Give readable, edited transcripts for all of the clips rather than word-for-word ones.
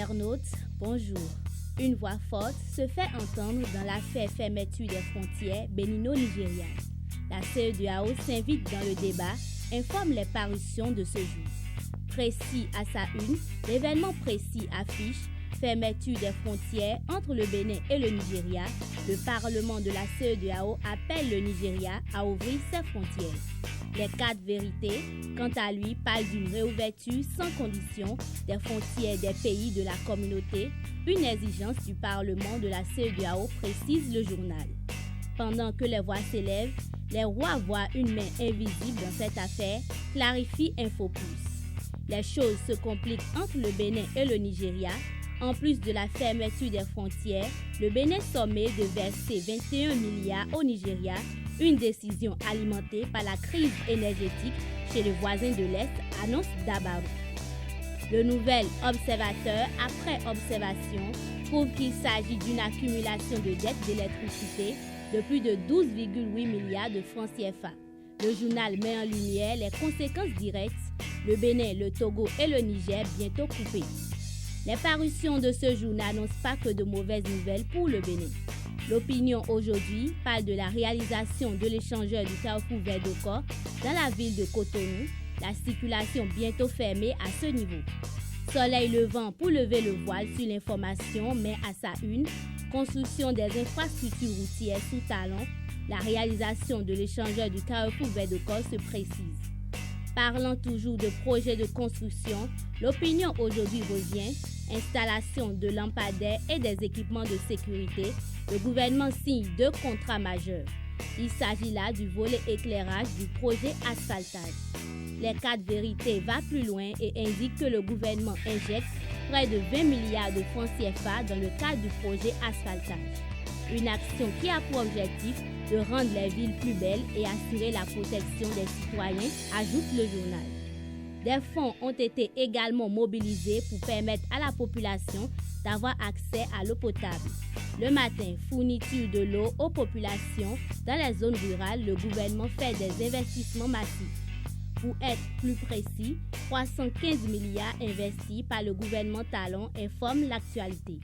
internautes, bonjour. Une voix forte se fait entendre dans l'affaire fermeture des frontières bénino-nigérianes. La CEDEAO s'invite dans le débat, informe les parutions de ce jour. Précis à sa une, l'événement précis affiche fermeture des frontières entre le Bénin et le Nigeria. Le Parlement de la CEDEAO appelle le Nigeria à ouvrir ses frontières. Les 4 vérités, quant à lui, parlent d'une réouverture sans condition des frontières des pays de la communauté, une exigence du Parlement de la CEDEAO, précise le journal. Pendant que les voix s'élèvent, les rois voient une main invisible dans cette affaire, clarifie Infoplus. Les choses se compliquent entre le Bénin et le Nigeria. En plus de la fermeture des frontières, le Bénin sommé de verser 21 milliards au Nigeria, une décision alimentée par la crise énergétique chez le voisin de l'Est, annonce Dabaru. Le nouvel observateur, après observation, prouve qu'il s'agit d'une accumulation de dettes d'électricité de plus de 12,8 milliards de francs CFA. Le journal met en lumière les conséquences directes, le Bénin, le Togo et le Niger bientôt coupés. Les parutions de ce jour n'annoncent pas que de mauvaises nouvelles pour le Bénin. L'Opinion aujourd'hui parle de la réalisation de l'échangeur du carrefour vers Doko dans la ville de Cotonou, la circulation bientôt fermée à ce niveau. Soleil levant pour lever le voile sur l'information, mais à sa une, construction des infrastructures routières sous talon, la réalisation de l'échangeur du carrefour vers Doko se précise. Parlant toujours de projets de construction, l'Opinion aujourd'hui revient, installation de lampadaires et des équipements de sécurité, le gouvernement signe 2 contrats majeurs. Il s'agit là du volet éclairage du projet asphaltage. Les 4 vérités vont plus loin et indiquent que le gouvernement injecte près de 20 milliards de francs CFA dans le cadre du projet asphaltage. Une action qui a pour objectif de rendre les villes plus belles et assurer la protection des citoyens, ajoute le journal. Des fonds ont été également mobilisés pour permettre à la population d'avoir accès à l'eau potable. Le matin, fourniture de l'eau aux populations dans les zones rurales, le gouvernement fait des investissements massifs. Pour être plus précis, 315 milliards investis par le gouvernement Talon, informe l'actualité.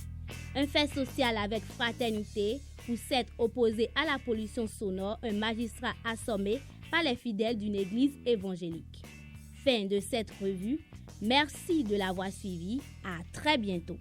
Un fait social avec fraternité pour s'être opposé à la pollution sonore, un magistrat assommé par les fidèles d'une église évangélique. Fin de cette revue. Merci de l'avoir suivi. À très bientôt.